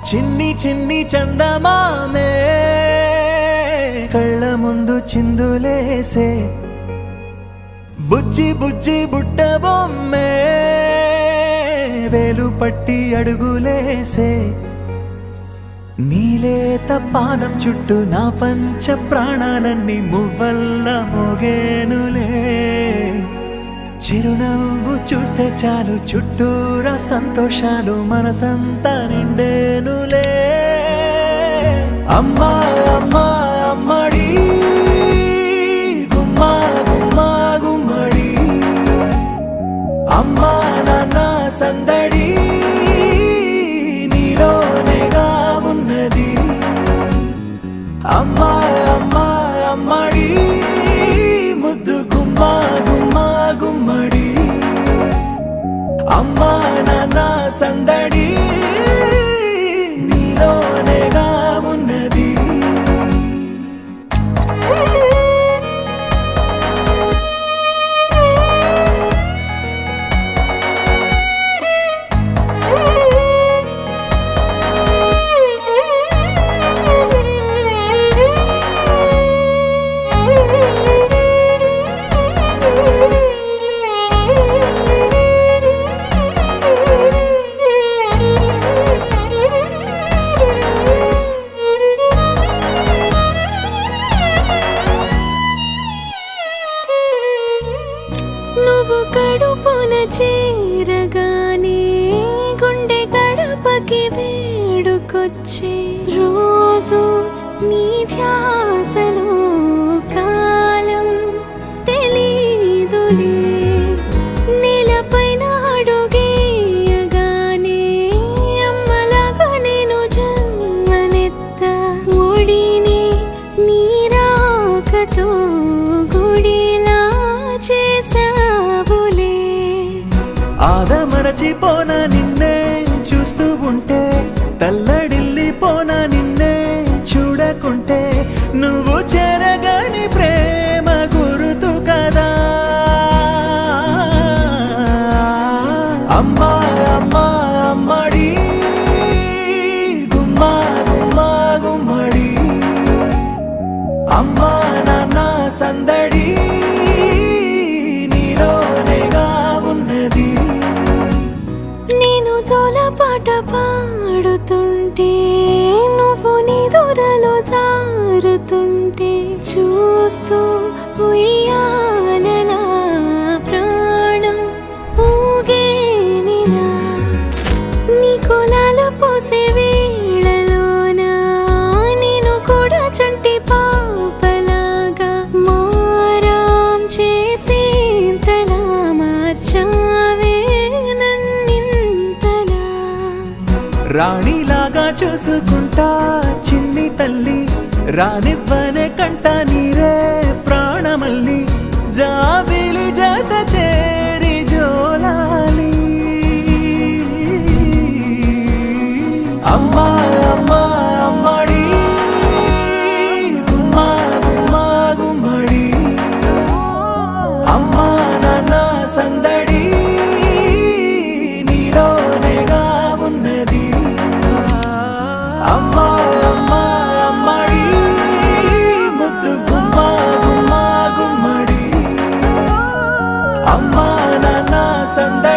చిన్ని చిన్ని చందమామే కళ్ళ ముందు చిందులేసే బుజ్జి బుజ్జి బుట్ట బొమ్మే వేలు పట్టి అడుగులేసే నీలేత పానం చుట్టూ నా పంచ ప్రాణాలన్నీ మువ్వల్ల మోగేనులే చిరునవ్వు చూస్తే చాలు చుట్టూరా సంతోషాలు మనసంతా నిండేనులే అమ్మా అమ్మా అమ్మడి గుమ్మా గుమ్మా గుమ్మడి అమ్మా నాన్న సందడి నీలోనేగా ఉన్నది అమ్మా అమ్మా అమ్మడి ముద్దు గుమ్మా గుమ్మా గుమ్మడి అమ్మా నాన్న సందడి నీలోనేగా ఉన్నది నువ్వు కడుపున చేరగానే గుండె గడపకి వేడుకొచ్చే రోజు నీ ధ్యాసలో కాలం తెలీదులే నేలపైన అడుగేయగానే అమ్మలాగా నేను జన్మనెత్త ఒడిని నీ రాకతో గుడిలా చేసావులే ఆదమరచిపోన నిన్నే చూస్తూ ఉంటే తల్లడిల్లిపోన నిన్నే చూడకుంటే నువ్వు చెరగని ప్రేమ గురుతు కదా అమ్మా అమ్మా అమ్మడి గుమ్మా గుమ్మా గుమ్మడి అమ్మా నాన్న సందడి నీలోనేగా ఉన్నది నేను జోలపాట పాడుతుంటే నువ్వు నిదురలో జారుతుంటే చూస్తూ ఉయ్యాలలా ప్రాణం ఊగేనిలా నీ కులాల పోసే వేళలోన నేను కూడా చంటి పాపలాగా మారాం చేసేంతలా మార్చావే నన్నింతలా రాణిలాగా చూసుకుంటా చిన్ని తల్లి రానివ్వనే కంట నీరే ప్రాణమల్లి జాబిలి జత చేరి జోలాలి అమ్మా అమ్మా అమ్మడి గుమ్మా గుమ్మా గుమ్మడి అమ్మా నాన్న సందడి నీలోనేగా ఉన్నది అమ్మా అమ్మా అమ్మడి ముద్దు గుమ్మా గుమ్మా గుమ్మడి అమ్మా నాన్న సందడి